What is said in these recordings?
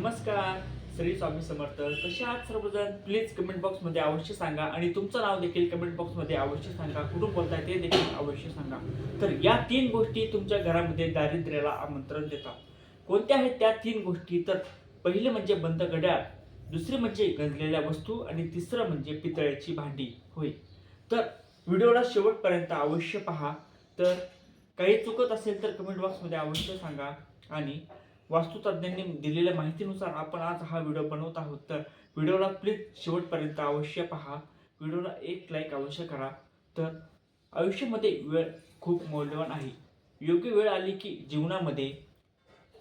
नमस्कार. श्री स्वामी समर्थ. कसे आहात सर्वजण? प्लीज कमेंट बॉक्समध्ये अवश्य सांगा आणि तुमचं नाव देखील कमेंट बॉक्समध्ये अवश्य सांगा. कुठून बोलताय ते देखील अवश्य सांगा. तर या 3 गोष्टी तुमच्या घरामध्ये दारिद्र्याला आमंत्रण देतात. कोणत्या आहेत त्या 3 गोष्टी? तर पहिले म्हणजे बंद घड्याळ, दुसरी म्हणजे गंजलेल्या वस्तू आणि तिसरं म्हणजे पितळेची भांडी होय. तर व्हिडिओला शेवटपर्यंत अवश्य पहा. तर काही चुकत असेल तर कमेंट बॉक्समध्ये अवश्य सांगा. आणि वास्तुतज्ञांनी दिलेल्या माहितीनुसार आपण आज हा व्हिडिओ बनवत आहोत. तर व्हिडिओला प्लीज शेवटपर्यंत अवश्य पहा. व्हिडिओला एक लाईक अवश्य करा. तर आयुष्यामध्ये वेळ खूप मौल्यवान आहे. योग्य वेळ आली की जीवनामध्ये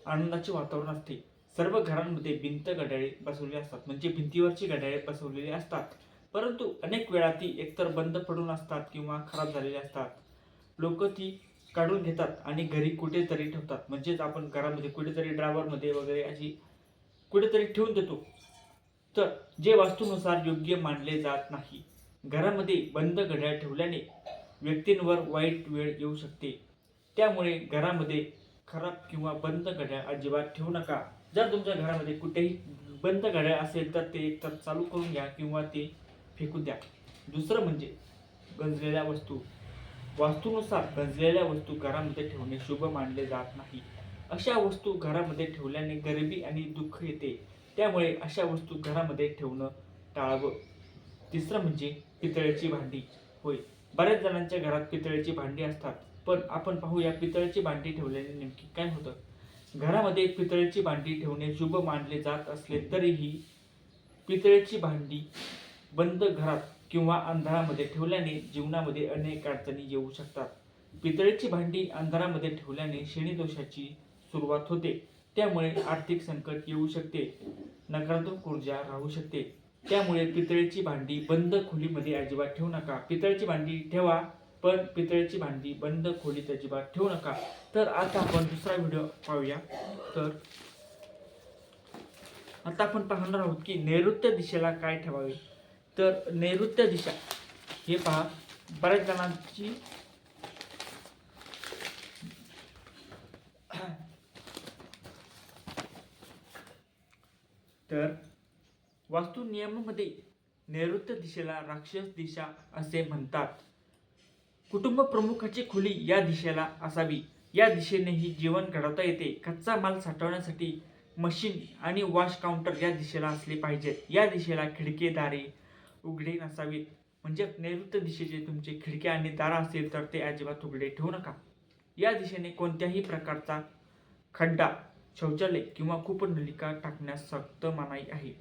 आनंदाचे वातावरण असते. सर्व घरांमध्ये भिंत घड्याळे बसवली असतात, म्हणजे भिंतीवरची घड्याळे बसवलेली असतात. परंतु अनेक वेळा ती एकतर बंद पडून असतात किंवा खराब झालेली असतात. लोक ती काढून घेतात आणि घरी कुठेतरी ठेवतात. म्हणजेच आपण घरामध्ये कुठेतरी ड्रायव्हरमध्ये वगैरे अशी कुठेतरी ठेवून देतो. तर जे वास्तूनुसार योग्य मानले जात नाही. घरामध्ये बंद घड्याळ ठेवल्याने व्यक्तींवर वाईट वेळ येऊ शकते. त्यामुळे घरामध्ये खराब किंवा बंद घड्याळ अजिबात ठेवू नका. जर तुमच्या घरामध्ये कुठेही बंद घड्याळ असेल तर ते एकतर चालू करून घ्या किंवा ते फेकून द्या. दुसरं म्हणजे गंजलेल्या वस्तू. वास्तूनुसार गंजलेल्या वस्तू घरामध्ये ठेवणे शुभ मानले जात नाही. अशा वस्तू घरामध्ये ठेवल्याने गरिबी आणि दुःख येते. त्यामुळे अशा वस्तू घरामध्ये ठेवणं टाळावं. तिसरं म्हणजे पितळेची भांडी होय. बऱ्याच जणांच्या घरात पितळेची भांडी असतात. पण आपण पाहूया पितळेची भांडी ठेवल्याने नेमकी काय होतं. घरामध्ये पितळेची भांडी ठेवणे शुभ मानले जात असले तरीही पितळेची भांडी बंद घरात किंवा अंधारामध्ये ठेवल्याने जीवनामध्ये अनेक अडचणी येऊ शकतात. पितळेची भांडी अंधारामध्ये ठेवल्याने शनिदोषाची सुरुवात होते. त्यामुळे आर्थिक संकट येऊ शकते. नकारात्मक ऊर्जा राहू शकते. त्यामुळे पितळेची भांडी बंद खोलीमध्ये अजिबात ठेवू नका. पितळेची भांडी ठेवा, पण पितळेची भांडी बंद खोलीत अजिबात ठेवू नका. तर आता आपण दुसरा व्हिडिओ पाहूया. तर आता आपण पाहणार आहोत की नैऋत्य दिशेला काय ठेवावे. तर नैऋत्य दिशा हे पहा, बऱ्याच जणांची तर वास्तू नियमामध्ये नैऋत्य दिशेला राक्षस दिशा असे म्हणतात. कुटुंब प्रमुखाची खोली या दिशेला असावी. या दिशेनेही जीवन घडवता येते. कच्चा माल साठवण्यासाठी मशीन आणि वॉश काउंटर या दिशेला असले पाहिजेत. या दिशेला खिडकी दारे उघडे नसावीत. म्हणजे नैऋत्य दिशेचे तुमचे खिडक्या आणि दारा असेल तर ते अजिबात उघडे ठेवू नका. या दिशेने कोणत्याही प्रकारचा खड्डा, शौचालय किंवा कूपननलिका टाकण्यास सक्त मनाई आहे.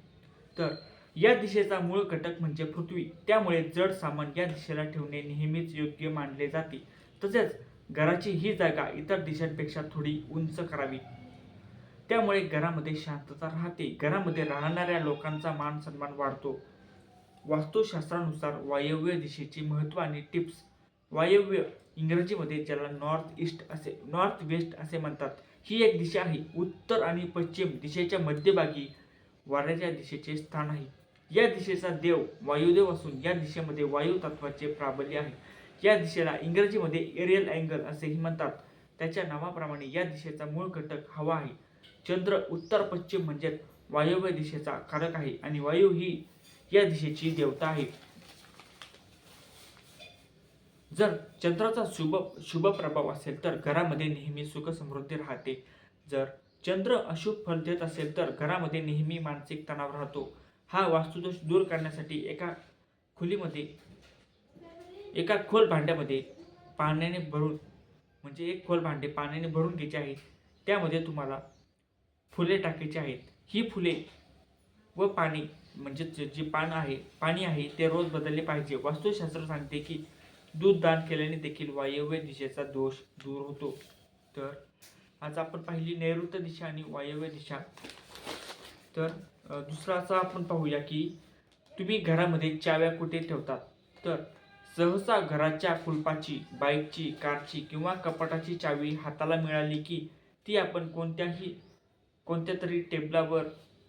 तर या दिशेचा मूळ घटक म्हणजे पृथ्वी. त्यामुळे जड सामान या दिशेला ठेवणे नेहमीच योग्य मानले जाते. तसेच घराची ही जागा इतर दिशांपेक्षा थोडी उंच करावी. त्यामुळे घरामध्ये शांतता राहते. घरामध्ये राहणाऱ्या लोकांचा मान सन्मान वाढतो. वास्तुशास्त्रानुसार वायव्य दिशेचे महत्त्व आणि टिप्स. वायव्य इंग्रजीमध्ये ज्याला नॉर्थ वेस्ट असे म्हणतात, ही एक दिशा आहे. उत्तर आणि पश्चिम दिशेच्या मध्यभागी वाऱ्याच्या दिशेचे स्थान आहे. या दिशेचा देव वायुदेव असून या दिशेमध्ये वायू तत्वाचे प्राबल्य आहे. या दिशेला इंग्रजीमध्ये एरियल अँगल असेही म्हणतात. त्याच्या नावाप्रमाणे या दिशेचा मूळ घटक हवा आहे. चंद्र उत्तर पश्चिम म्हणजे वायव्य दिशेचा कारक आहे आणि वायू ही या दिशेची देवता आहे. जर चंद्राचा शुभ प्रभाव असेल तर घरामध्ये नेहमी सुख समृद्धी राहते. जर चंद्र अशुभ फल देत असेल तर घरामध्ये नेहमी मानसिक तणाव राहतो. हा वास्तुदोष दूर करण्यासाठी एका खोल भांड्यामध्ये पाण्याने भरून, म्हणजे एक खोल भांडे पाण्याने भरून घ्यायचे आहे. त्यामध्ये तुम्हाला फुले टाकायची आहेत. ही फुले व पाणी, म्हणजे जे पाणी आहे ते रोज बदलले पाहिजे. वास्तुशास्त्र सांगते की दूध दान केल्याने देखील वायव्य दिशेचा दोष दूर होतो. तर आज आपण पाहिली नैऋत्य दिशा आणि वायव्य दिशा. तर दुसरा असा आपण पाहूया की तुम्ही घरामध्ये चाव्या कुठे ठेवतात. तर सहसा घराच्या कुलपाची, बाईकची, कारची किंवा कपाटाची चावी हाताला मिळाली की ती आपण कोणत्या तरी टेबलावर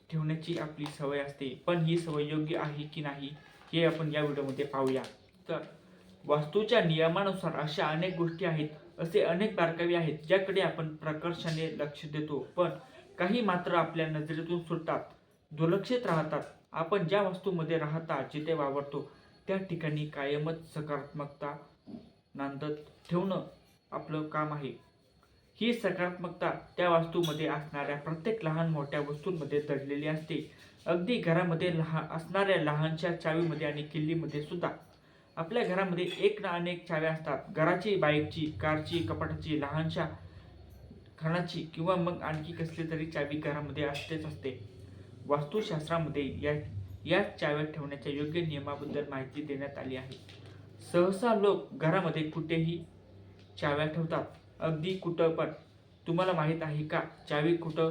ठेवण्याची आपली सवय असते. पण ही सवय योग्य आहे की नाही हे आपण या व्हिडिओमध्ये पाहूया. तर वास्तूच्या नियमानुसार अशा अनेक गोष्टी आहेत, असे अनेक बारकावे आहेत ज्याकडे आपण प्रकर्षाने लक्ष देतो, पण काही मात्र आपल्या नजरेतून सुटतात, दुर्लक्षित राहतात. आपण ज्या वस्तूमध्ये राहता, जिथे वावरतो त्या ठिकाणी कायमच सकारात्मकता नांदत ठेवणं आपलं काम आहे. ही सकारात्मकता त्या वास्तूमध्ये असणाऱ्या प्रत्येक लहान मोठ्या वस्तूंमध्ये दडलेली असते. अगदी घरामध्ये असणाऱ्या लहानशा चावीमध्ये आणि किल्लीमध्ये सुद्धा. आपल्या घरामध्ये एक ना अनेक चाव्या असतात. घराची, बाईकची, कारची, कपाटाची, लहानशा खानाची किंवा मग आणखी कसली तरी चावी घरामध्ये असतेच असते. वास्तुशास्त्रामध्ये या चाव्या ठेवण्याच्या योग्य नियमाबद्दल माहिती देण्यात आली आहे. सहसा लोक घरामध्ये कुठेही चाव्या ठेवतात, अगदी कुठं पण. तुम्हाला माहीत आहे का चावी कुठं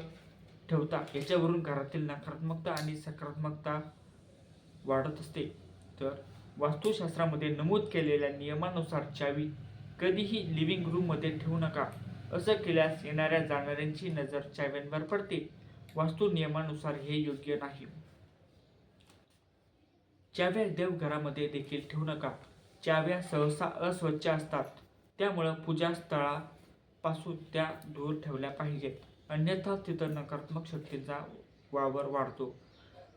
ठेवता याच्यावरून घरातील नकारात्मकता आणि सकारात्मकता वाढत असते. तर वास्तुशास्त्रामध्ये नमूद केलेल्या नियमानुसार चावी कधीही लिव्हिंग रूममध्ये ठेवू नका. असं केल्यास येणाऱ्या जाणाऱ्यांची नजर चाव्यांवर पडते. वास्तू नियमानुसार हे योग्य नाही. चाव्या देवघरामध्ये देखील ठेवू नका. चाव्या सहसा अस्वच्छ असतात, त्यामुळं पूजास्थळापासून त्या दूर ठेवल्या पाहिजेत. अन्यथा तिथं नकारात्मक शक्तींचा वावर वाढतो.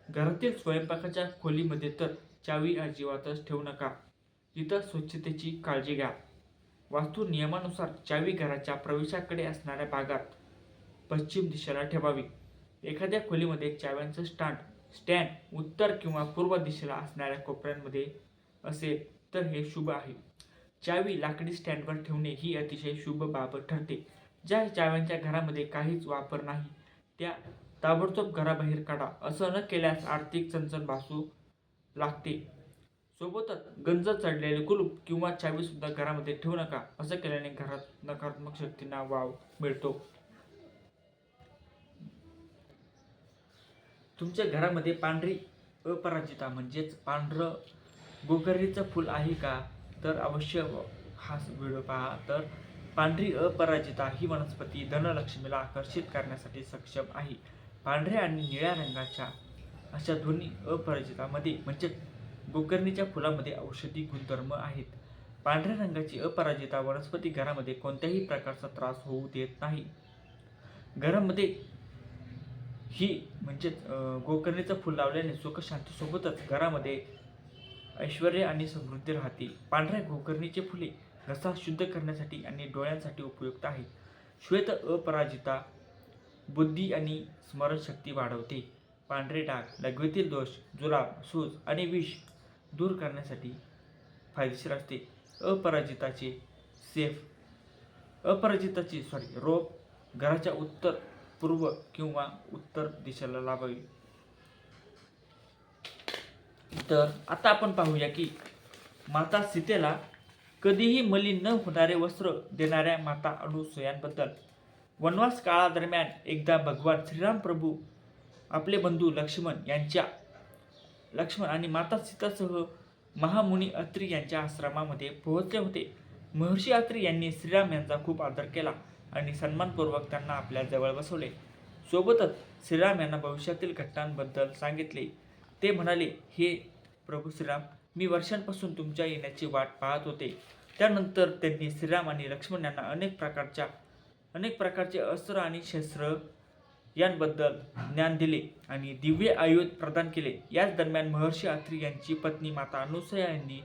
घरातील स्वयंपाकाच्या खोलीमध्ये तर चावी अजिबातच ठेवू नका. तिथं स्वच्छतेची काळजी घ्या. वास्तू नियमानुसार चावी घराच्या प्रवेशाकडे असणाऱ्या भागात पश्चिम दिशेला ठेवावी. एखाद्या खोलीमध्ये चाव्यांचं स्टँड उत्तर किंवा पूर्व दिशेला असणाऱ्या कोपऱ्यांमध्ये असेल तर हे शुभ आहे. चावी लाकडी स्टँडवर ठेवणे ही अतिशय शुभ बाब ठरते. ज्या चाव्यांच्या घरामध्ये काहीच वापर नाही त्या ताबडतोब घराबाहेर काढा. असं न केल्यास आर्थिक चणचण भासू लागते. सोबतच गंज चढलेले कुलूप किंवा चावी सुद्धा घरामध्ये ठेवू नका. असं केल्याने घरात नकारात्मक शक्तींना वाव मिळतो. तुमच्या घरामध्ये पांढरी अपराजिता म्हणजेच पांढरं गोगरीचं फूल आहे का? तर अवश्य हा व्हिडिओ पहा. तर पांढरी अपराजिता ही वनस्पती धनलक्ष्मीला आकर्षित करण्यासाठी सक्षम आहे. पांढऱ्या आणि निळ्या रंगाच्या अशा दोन्ही अपराजितामध्ये म्हणजे गोकर्णीच्या फुलामध्ये औषधी गुणधर्म आहेत. पांढऱ्या रंगाची अपराजिता वनस्पती घरामध्ये कोणत्याही प्रकारचा त्रास होऊ देत नाही. घरामध्ये ही म्हणजेच गोकर्णीचं फुल लावल्याने सुखशांतीसोबतच घरामध्ये ऐश्वर्य आणि समृद्धी राहते. पांढऱ्या गोकर्णीचे फुले घसा शुद्ध करण्यासाठी आणि डोळ्यांसाठी उपयुक्त आहेत. श्वेत अपराजिता बुद्धी आणि स्मरणशक्ती वाढवते. पांढरे डाग, लघवीतील दोष, जुलाब, सूज आणि विष दूर करण्यासाठी फायदेशीर असते. अपराजिताची रोप घराच्या उत्तर, पूर्व किंवा उत्तर दिशेला लावावी. तर आता आपण पाहूया की माता सीतेला कधीही मलिन न होणारे वस्त्र देणाऱ्या माता अनुसूयांबद्दल. वनवास काळादरम्यान एकदा भगवान श्रीराम प्रभू आपले बंधू लक्ष्मण आणि माता सीतासह महामुनी अत्री यांच्या आश्रमामध्ये पोहोचले होते. महर्षी अत्री यांनी श्रीराम यांचा खूप आदर केला आणि सन्मानपूर्वक त्यांना आपल्या जवळ बसवले. सोबतच श्रीराम यांना भविष्यातील घटनांबद्दल सांगितले. ते म्हणाले, हे प्रभू श्रीराम, मी वर्षांपासून तुमच्या येण्याची वाट पाहत होते. त्यानंतर त्यांनी श्रीराम आणि लक्ष्मण यांना अनेक प्रकारचे अस्त्र आणि शस्त्र यांबद्दल ज्ञान दिले आणि दिव्य आयुध प्रदान केले. याच दरम्यान महर्षी अत्री यांची पत्नी माता अनुसूया यांनी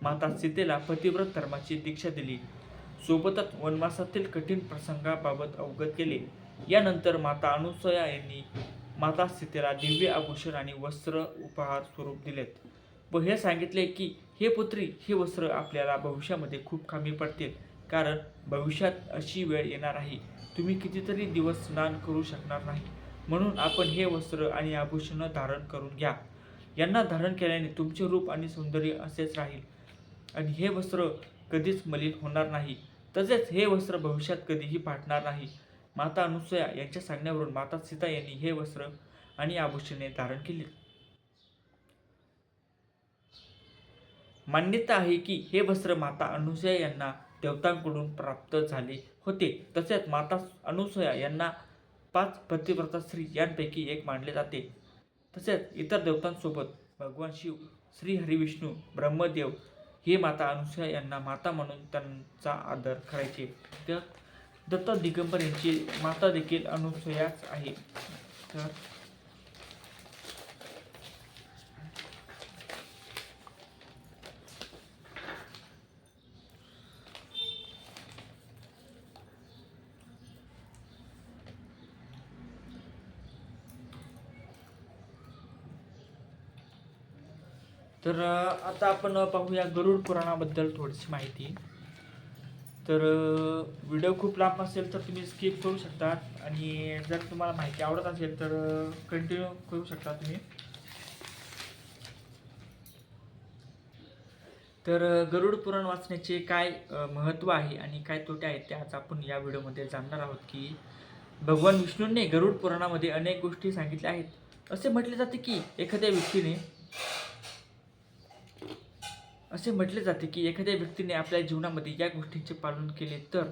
माता सीतेला पतिव्रत धर्माची दीक्षा दिली. सोबतच वनवासातील कठीण प्रसंगाबाबत अवगत केले. यानंतर माता अनुसूया यांनी माता सीतेला दिव्य आभूषण आणि वस्त्र उपहार स्वरूप दिलेत व हे सांगितले की हे पुत्री, हे वस्त्र आपल्याला भविष्यामध्ये खूप कामी पडतील, कारण भविष्यात अशी वेळ येणार आहे तुम्ही कितीतरी दिवस स्नान करू शकणार नाही. म्हणून आपण हे वस्त्र आणि आभूषण धारण करून घ्या. यांना धारण केल्याने तुमचे रूप आणि सौंदर्य असेच राहील आणि हे वस्त्र कधीच मलिन होणार नाही. तसेच हे वस्त्र भविष्यात कधीही फाटणार नाही. माता अनुसूया यांच्या सांगण्यावरून माता सीता यांनी हे वस्त्र आणि आभूषणे धारण केली. मान्यता आहे की हे वस्त्र माता अनुसूया यांना देवतांकडून प्राप्त झाले होते. तसेच माता अनुसूया यांना 5 पतिव्रता स्त्री यांपैकी एक मानले जाते. तसेच इतर देवतांसोबत भगवान शिव, श्री हरिविष्णू, ब्रह्मदेव हे माता अनुसूया यांना माता म्हणून त्यांचा आदर करायचे. तर दत्त दिगंबर यांची माता देखील अनुसूयाच आहे. तर आता आपण पाहूया गरुड पुराणाबद्दल थोडीशी माहिती. तर व्हिडिओ खूप लांब असेल तर तुम्ही स्किप करू शकता आणि जर तुम्हाला माहिती आवडत असेल तर कंटिन्यू करू शकता तुम्ही. तर गरुड पुराण वाचण्याचे काय महत्त्व आहे आणि काय तोटे आहेत ते आज आपण या व्हिडिओमध्ये जाणणार आहोत. की भगवान विष्णूंनी गरुड पुराणामध्ये अनेक गोष्टी सांगितल्या आहेत. असे म्हटले जाते की एखाद्या व्यक्तीने आपल्या जीवनामध्ये या गोष्टींचे पालन केले तर तर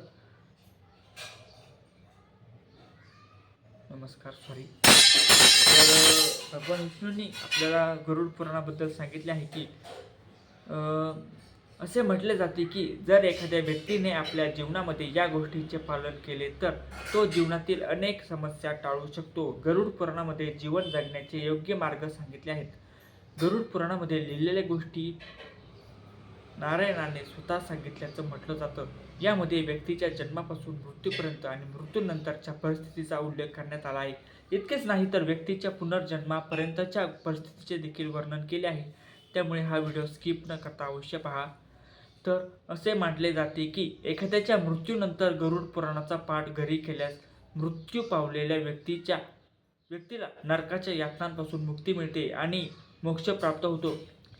भगवान विष्णूंनी आपल्याला गरुड पुराणाबद्दल सांगितले आहे की असे म्हटले जाते की जर एखाद्या व्यक्तीने आपल्या जीवनामध्ये या गोष्टींचे पालन केले तर तो जीवनातील अनेक समस्या टाळू शकतो. गरुड पुराणामध्ये जीवन जगण्याचे योग्य मार्ग सांगितले आहेत. गरुड पुराणामध्ये लिहिलेल्या गोष्टी नारायणाने स्वतः सांगितल्याचं म्हटलं जातं. यामध्ये व्यक्तीच्या जन्मापासून मृत्यूपर्यंत आणि मृत्यूनंतरच्या परिस्थितीचा उल्लेख करण्यात आला आहे. इतकेच नाही तर व्यक्तीच्या पुनर्जन्मापर्यंतच्या परिस्थितीचे देखील वर्णन केले आहे. त्यामुळे हा व्हिडिओ स्किप न करता अवश्य पहा. तर असे मानले जाते की एखाद्याच्या मृत्यूनंतर गरुड पुराणाचा पाठ घरी केल्यास मृत्यू पावलेल्या व्यक्तीला नरकाच्या यातनांपासून मुक्ती मिळते आणि मोक्ष प्राप्त होतो.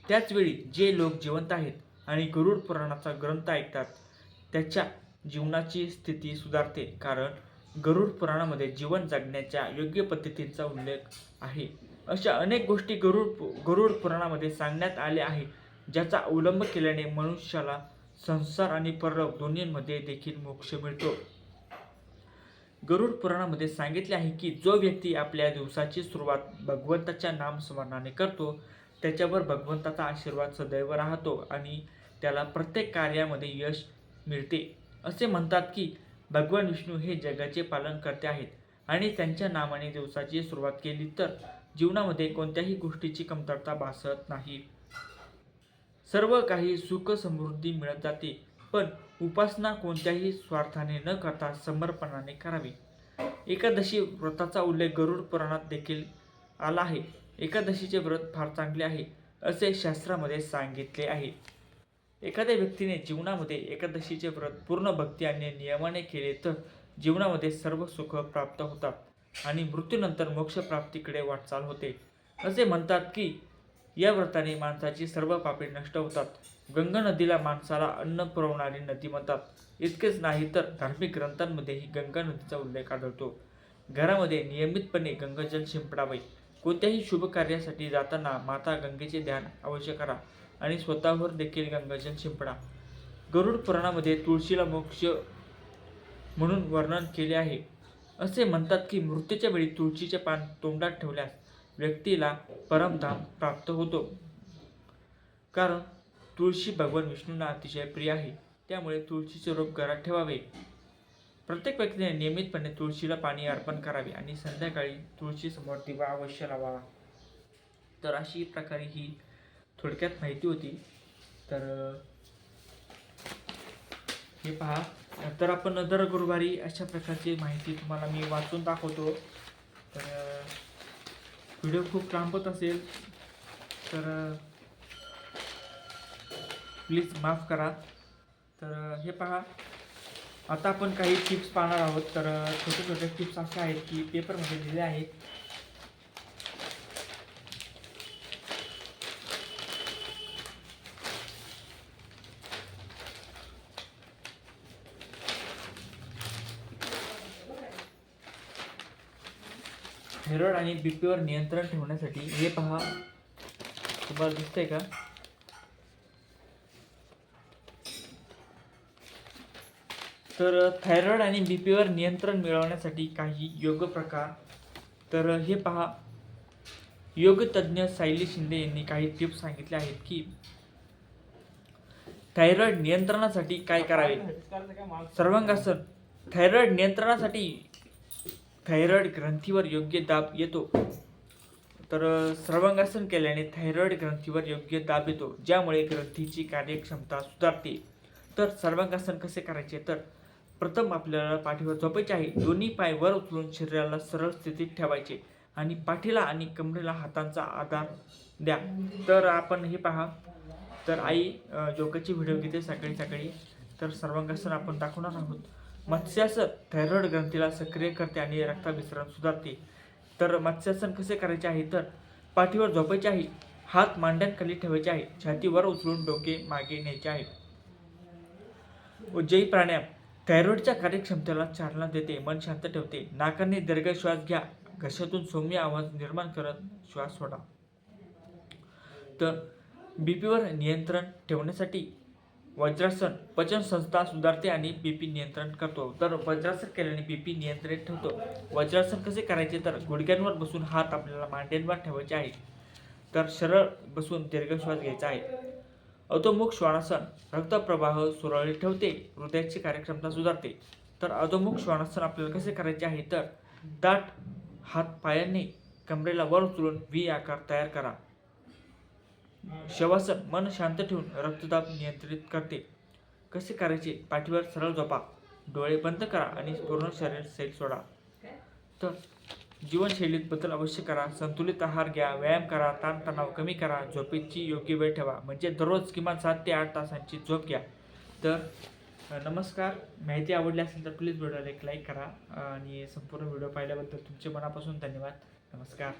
त्याचवेळी जे लोक जिवंत आहेत आणि गरुड पुराणाचा ग्रंथ ऐकतात त्याच्या जीवनाची स्थिती सुधारते. कारण गरुड पुराणामध्ये जीवन जगण्याच्या योग्य पद्धतींचा उल्लेख आहे. अशा अनेक गोष्टी गरुड पुराणामध्ये सांगण्यात आल्या आहे ज्याचा अवलंब केल्याने मनुष्याला संसार आणि परलोक दोन्हीमध्ये देखील मोक्ष मिळतो. गरुड पुराणामध्ये सांगितले आहे की जो व्यक्ती आपल्या दिवसाची सुरुवात भगवंताच्या नामस्मरणाने करतो त्याच्यावर भगवंताचा आशीर्वाद सदैव राहतो आणि त्याला प्रत्येक कार्यामध्ये यश मिळते. असे म्हणतात की भगवान विष्णू हे जगाचे पालनकर्ते आहेत आणि त्यांच्या नामाने दिवसाची सुरुवात केली तर जीवनामध्ये कोणत्याही गोष्टीची कमतरता भासत नाही. सर्व काही सुख समृद्धी मिळत जाते. पण उपासना कोणत्याही स्वार्थाने न करता समर्पणाने करावी. एकादशी व्रताचा उल्लेख गरुड पुराणात देखील आला आहे. एकादशीचे व्रत फार चांगले आहे असे शास्त्रामध्ये सांगितले आहे. एखाद्या व्यक्तीने जीवनामध्ये एकादशीचे व्रत पूर्ण भक्ती आणि नियमाने केले तर जीवनामध्ये सर्व सुख प्राप्त होतात आणि मृत्यूनंतर मोक्ष प्राप्तीकडे वाटचाल होते. असे म्हणतात की या व्रताने माणसाची सर्व पापे नष्ट होतात. गंगा नदीला माणसाला अन्न पुरवणारी नदी म्हणतात. इतकेच नाही तर धार्मिक ग्रंथांमध्येही गंगा नदीचा उल्लेख आढळतो. घरामध्ये नियमितपणे गंगाजल शिंपडावे. कोणत्याही शुभ कार्यासाठी जाताना माता गंगेचे ध्यान अवश्य करा आणि स्वतःवर देखील गंगाजल शिंपडा. गरुड पुराणामध्ये तुळशीला मोक्ष म्हणून वर्णन केले आहे. असे म्हणतात की मृत्यूच्या वेळी तुळशीचे पान तोंडात ठेवल्यास व्यक्तीला परमधाम प्राप्त होतो. कारण तुळशी भगवान विष्णूंना अतिशय प्रिय आहे. त्यामुळे तुळशीचे रोप घरात ठेवावे. प्रत्येक व्यक्तीने नियमितपणे तुळशीला पाणी अर्पण करावे आणि संध्याकाळी तुळशीसमोर दिवा अवश्य लावावा. तर अशी प्रकारे ही थोडक्यात माहिती होती. तर हे पहा. तर आपण दर गुरुवारी अशा प्रकारची माहिती तुम्हाला मी वाचून दाखवतो. तर व्हिडिओ खूप लांबत असेल तर प्लीज माफ करा. तर हे पहा, आता आपण काही टिप्स पाहणार आहोत. तर छोटे छोटे टिप्स असे आहेत की पेपरमध्ये दिले आहेत. थायरॉइड आणि बीपीवर नियंत्रण ठेवण्यासाठी हे पहा, तुम्हाला दिसतंय का? तर थायरॉइड आणि बीपीवर नियंत्रण मिळवण्यासाठी काही योग प्रकार. तर हे पहा, योग तज्ज्ञ सायली शिंदे यांनी काही टिप्स सांगितले आहेत की थायरॉइड नियंत्रणासाठी काय करावे. सर्वांगासन थायरॉइड नियंत्रणासाठी थायरॉइड ग्रंथीवर योग्य दाब येतो. तर सर्वांगासन केल्याने थायरॉइड ग्रंथीवर योग्य दाब येतो, ज्यामुळे ग्रंथीची कार्यक्षमता सुधारते. तर सर्वांगासन कसे करायचे, तर प्रथम आपल्याला पाठीवर झोपायचे आहे. दोन्ही पाय वर उचलून शरीराला सरळ स्थितीत ठेवायचे आणि पाठीला आणि कमरेला हातांचा आधार द्या. तर आपण हे पहा, तर आई योगाची व्हिडिओ घेते सकाळी सकाळी. तर सर्वांगासन आपण दाखवणार आहोत. मत्स्यासन थायरॉइड ग्रंथीला सक्रिय करते आणि रक्ताभिसरण सुधारते. तर मत्स्यासन कसे करायचे आहे, तर पाठीवर झोपायचे आहे, हात मांड्यांखाली ठेवायचे आहे, छातीवर उचलून डोके मागे न्यायचे आहे. उज्जयी प्राणायाम थायरॉइडच्या कार्यक्षमतेला चालना देते, मन शांत ठेवते. नाकाने दीर्घ श्वास घ्या, घशातून सौम्य आवाज निर्माण करत श्वास सोडा. तर बीपीवर नियंत्रण ठेवण्यासाठी वज्रासन पचन संस्था सुधारते आणि बीपी नियंत्रण करतो. तर वज्रासन केल्याने बीपी नियंत्रित ठेवतो. वज्रासन कसे करायचे, तर गुडघ्यांवर बसून हात आपल्याला मांड्यांवर ठेवायचे आहे. तर सरळ बसून दीर्घ श्वास घ्यायचा आहे. अधोमुख श्वानासन रक्तप्रवाह सुरळीत ठेवते, हृदयाची कार्यक्षमता सुधारते. तर अधोमुख श्वानासन आपल्याला कसे करायचे आहे, तर दाट हात पायांनी कमरेला वर उचलून व्ही आकार तयार करा. शवासन मन शांत ठेवून रक्तदाब नियंत्रित करते. कसे करायचे, पाठीवर सरळ झोपा, डोळे बंद करा आणि पूर्ण शरीर सैल सोडा. तर जीवनशैलीत बदल अवश्य करा. संतुलित आहार घ्या, व्यायाम करा, ताणतणाव कमी करा, झोपेची योग्य वेळ ठेवा, म्हणजे दररोज किमान 7 ते 8 तासांची झोप घ्या. तर नमस्कार. माहिती आवडली असेल तर प्लीज व्हिडिओला एक लाईक करा आणि संपूर्ण व्हिडिओ पाहिल्याबद्दल तुमचे मनापासून धन्यवाद. नमस्कार.